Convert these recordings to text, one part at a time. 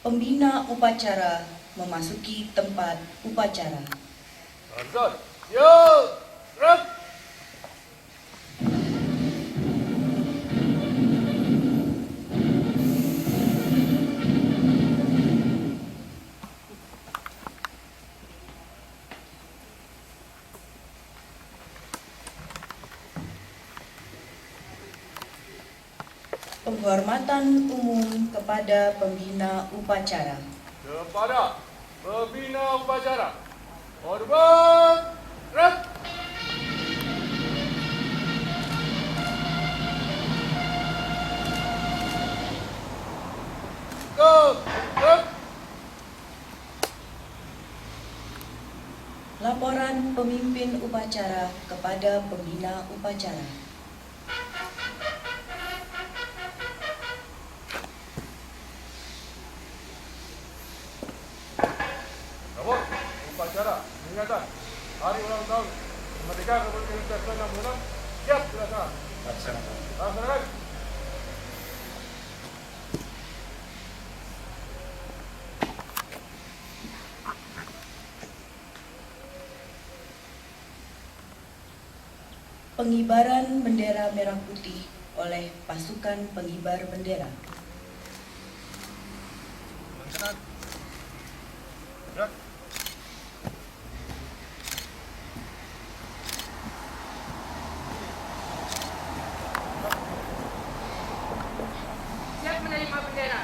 Pembina upacara memasuki tempat upacara. Azan, yo, gerak. Penghormatan umum kepada pembina upacara. Kepada pembina upacara, hormat, gerak. Gerak. Laporan pemimpin upacara kepada pembina upacara. Lapor upacara peringatan Hari Ulang Tahun Kemerdekaan Republik Indonesia ke-66 siap dilaksanakan. Laksanakan. Pengibaran bendera merah putih oleh pasukan pengibar bendera. Laksanakan. Gerak. Siap menerima bendera.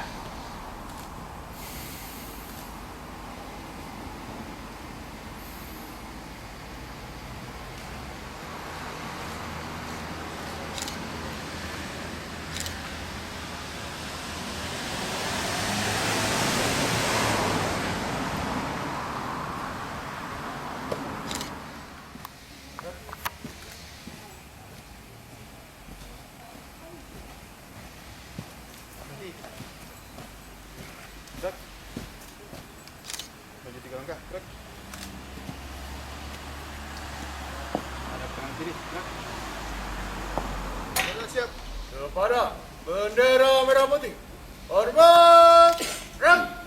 Gerak. Maju 3 langkah. Gerak. Hadap kanan kiri. Gerak. Bendera siap. Kepada bendera merah putih, hormat, gerak.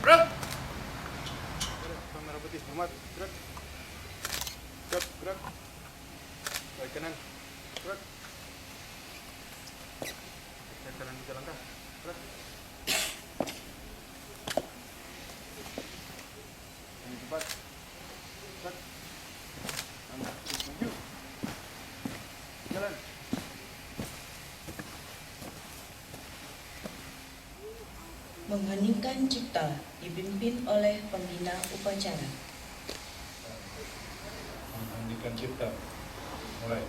Gerak. Merah putih, hormat, gerak. Siap, gerak. Balik kanan, gerak. Balik kanan 3 langkah, gerak. Maju cepat, gerak. Maju, jalan. Mengheningkan cipta dipimpin oleh pembina upacara. Mengheningkan cipta. Mulai.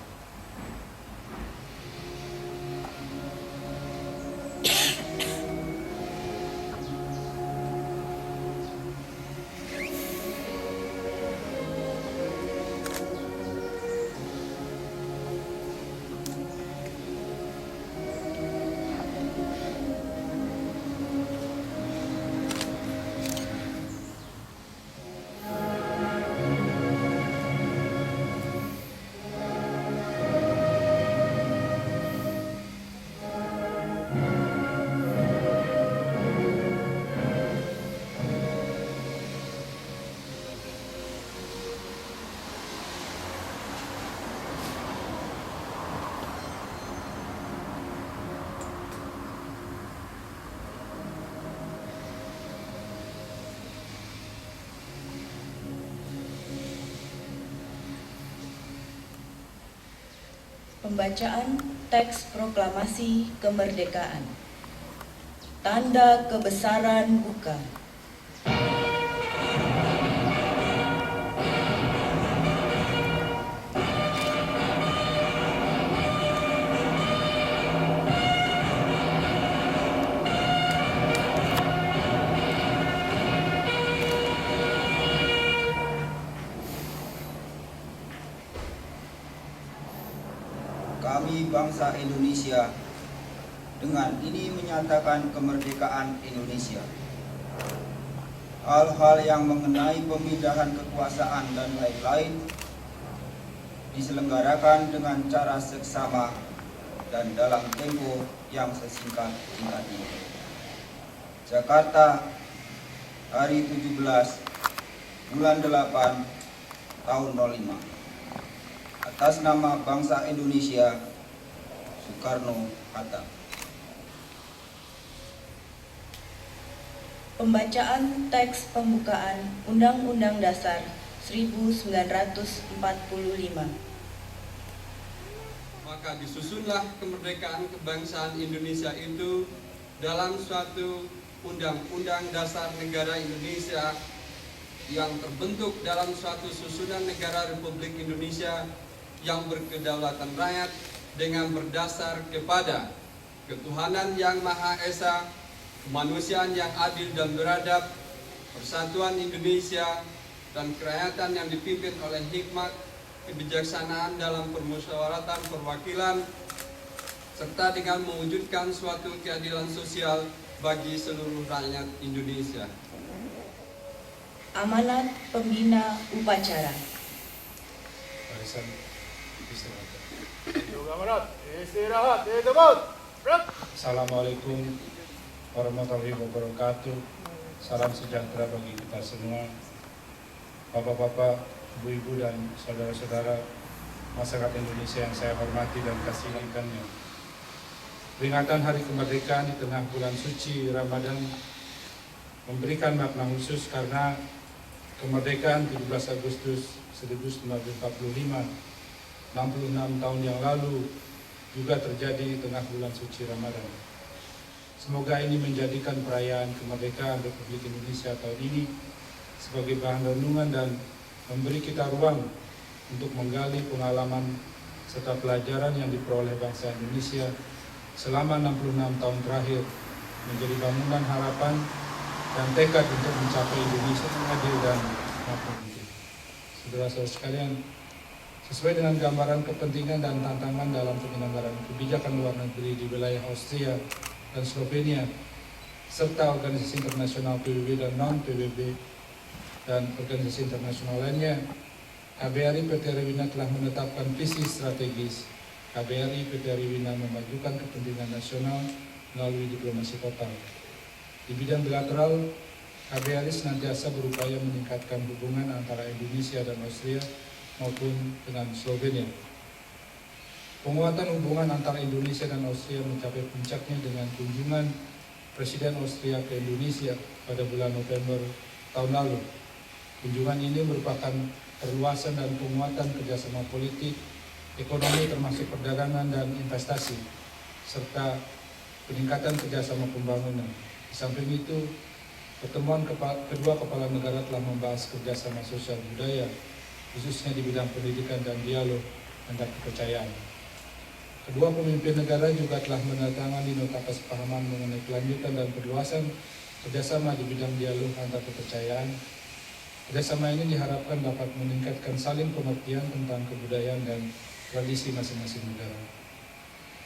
Pembacaan teks proklamasi kemerdekaan. Tanda kebesaran buka. Kami bangsa Indonesia dengan ini menyatakan kemerdekaan Indonesia. Hal-hal yang mengenai pemindahan kekuasaan dan lain-lain diselenggarakan dengan cara seksama dan dalam tempo yang sesingkat-singkatnya. Jakarta, hari 17 bulan 8 tahun 05. Atas nama bangsa Indonesia, Soekarno-Hatta. Pembacaan teks pembukaan Undang-Undang Dasar 1945. Maka disusunlah kemerdekaan kebangsaan Indonesia itu dalam suatu Undang-Undang Dasar Negara Indonesia yang terbentuk dalam suatu susunan negara Republik Indonesia yang berkedaulatan rakyat dengan berdasar kepada ketuhanan yang Maha Esa, kemanusiaan yang adil dan beradab, persatuan Indonesia, dan kerakyatan yang dipimpin oleh hikmat, kebijaksanaan dalam permusyawaratan perwakilan, serta dengan mewujudkan suatu keadilan sosial bagi seluruh rakyat Indonesia. Amanat Pembina Upacara. Barisan istirahat. Istirahat, teman. Assalamualaikum warahmatullahi wabarakatuh. Salam sejahtera bagi kita semua. Bapak-bapak, ibu-ibu, dan saudara-saudara masyarakat Indonesia yang saya hormati dan kasihikannya. Peringatan Hari Kemerdekaan di tengah bulan suci Ramadan memberikan makna khusus karena kemerdekaan 17 Agustus 1945, 66 tahun yang lalu, juga terjadi di tengah bulan suci Ramadan. Semoga ini menjadikan perayaan kemerdekaan Republik Indonesia tahun ini sebagai bahan renungan dan memberi kita ruang untuk menggali pengalaman serta pelajaran yang diperoleh bangsa Indonesia selama 66 tahun terakhir menjadi bangunan harapan dan tekad untuk mencapai Indonesia yang adil dan makmur. Saudara-saudara sekalian, sesuai dengan gambaran kepentingan dan tantangan dalam penyelenggaraan kebijakan luar negeri di wilayah Austria dan Slovenia, serta organisasi internasional PBB dan non-PBB dan organisasi internasional lainnya, KBRI PT Riwina telah menetapkan visi strategis. KBRI PT Riwina memajukan kepentingan nasional melalui diplomasi total. Di bidang bilateral, KBRI senantiasa berupaya meningkatkan hubungan antara Indonesia dan Austria maupun dengan Slovenia. Penguatan hubungan antara Indonesia dan Austria mencapai puncaknya dengan kunjungan Presiden Austria ke Indonesia pada bulan November tahun lalu. Kunjungan ini merupakan perluasan dan penguatan kerjasama politik, ekonomi termasuk perdagangan dan investasi, serta peningkatan kerjasama pembangunan. Di samping itu, pertemuan kedua kepala negara telah membahas kerjasama sosial budaya, khususnya di bidang pendidikan dan dialog antar kepercayaan. Kedua pemimpin negara juga telah menandatangani nota kesepahaman mengenai kelanjutan dan perluasan kerjasama di bidang dialog antar kepercayaan. Kerjasama ini diharapkan dapat meningkatkan saling pengertian tentang kebudayaan dan tradisi masing-masing negara.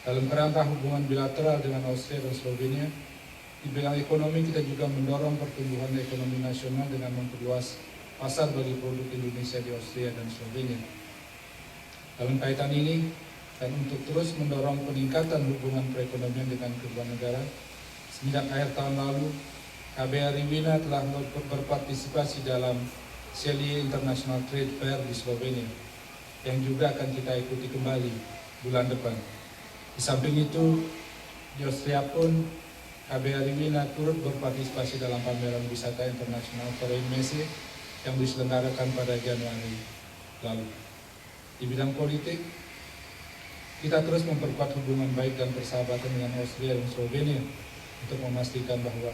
Dalam kerangka hubungan bilateral dengan Austria dan Slovenia, di bidang ekonomi kita juga mendorong pertumbuhan ekonomi nasional dengan memperluas pasar bagi produk Indonesia di Austria dan Slovenia. Dalam kaitan ini, dan untuk terus mendorong peningkatan hubungan perekonomian dengan kedua negara, semenjak akhir tahun lalu, KBRI Riwina telah berpartisipasi dalam Celje International Trade Fair di Slovenia, yang juga akan kita ikuti kembali bulan depan. Di samping itu, di Austria pun KBRI Riwina turut berpartisipasi dalam pameran wisata internasional Foreign Messe yang diselenggarakan pada Januari lalu. Di bidang politik, Kita terus memperkuat hubungan baik dan persahabatan dengan Austria dan Slovenia untuk memastikan bahwa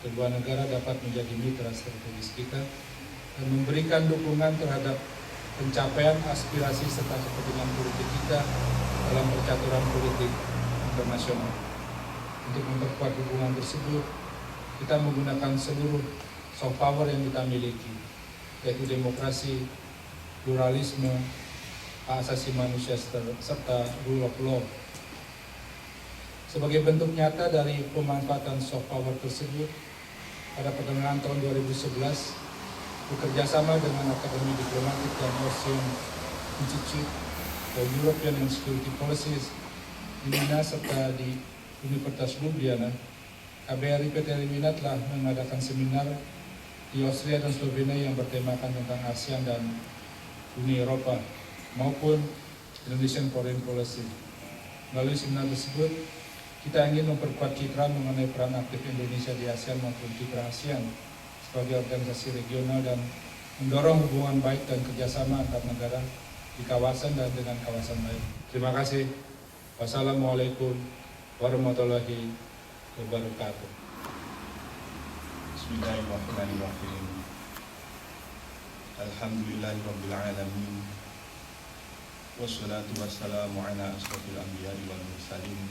kedua negara dapat menjadi mitra strategis kita dan memberikan dukungan terhadap pencapaian aspirasi serta kepentingan politik kita dalam percaturan politik internasional. Untuk memperkuat hubungan tersebut, kita menggunakan seluruh soft power yang kita miliki, yaitu demokrasi, pluralisme, hak asasi manusia, serta rule of law. Sebagai bentuk nyata dari pemanfaatan soft power tersebut, pada pertengahan tahun 2011, bekerjasama dengan Akademi Diplomatik dan Austrian Institute for European and Security Policies di Mina serta di Universitas Ljubljana, KBRI PT Rimina telah mengadakan seminar di Austria dan Slovenia yang bertemakan tentang ASEAN dan Uni Eropa maupun Indonesian Foreign Policy. Melalui seminar tersebut, kita ingin memperkuat citra mengenai peran aktif Indonesia di ASEAN maupun citra ASEAN sebagai organisasi regional dan mendorong hubungan baik dan kerjasama antar negara di kawasan dan dengan kawasan lain. Terima kasih. Wassalamualaikum warahmatullahi wabarakatuh. Bismillahirrahmanirrahim. Alhamdulillahirabbil alamin. Wassalatu wassalamu ala asrofil anbiya'i wal mursalin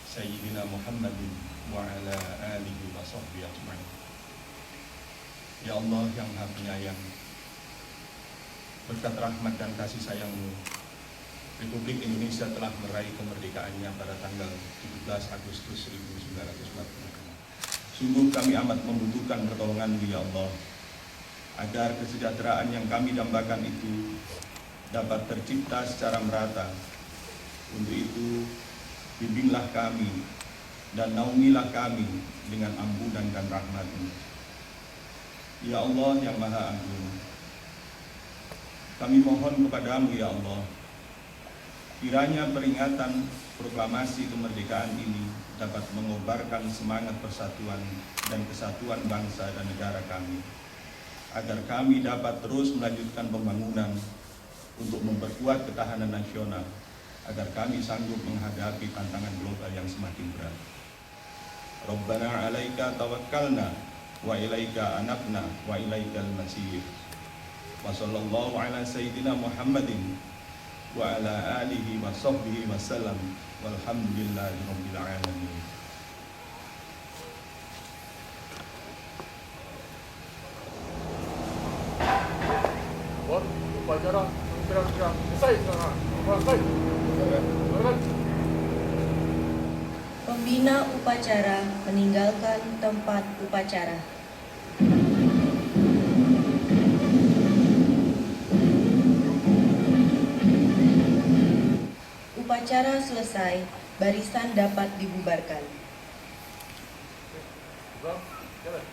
Sayyidina Muhammadin wa ala alihi wa sahbihi ajma'in. Ya Allah yang Maha Penyayang, berkat rahmat dan kasih sayang-Mu, Republik Indonesia telah meraih kemerdekaannya pada tanggal 17 Agustus 1945. Sungguh kami amat membutuhkan pertolongan-Mu ya Allah, agar kesejahteraan yang kami dambakan itu dapat tercipta secara merata. Untuk itu, bimbinglah kami dan naungilah kami dengan ampunan dan rahmat-Mu. Ya Allah yang Maha Agung, kami mohon kepadamu ya Allah, kiranya peringatan proklamasi kemerdekaan ini dapat mengobarkan semangat persatuan dan kesatuan bangsa dan negara kami, agar kami dapat terus melanjutkan pembangunan untuk memperkuat ketahanan nasional, agar kami sanggup menghadapi tantangan global yang semakin berat. Rabbana 'alaika tawakkalna wa ilaika anabna wa ilaikal masir. Wa sallallahu ala sayyidina Muhammadin wa ala alihi wa sahbihi wa sallam walhamdulillahi rabbil alamin. Upacara gerak-gerak selesai sekarang. Selesai. Pembina upacara meninggalkan tempat upacara. Upacara selesai, barisan dapat dibubarkan. Bang, jalan.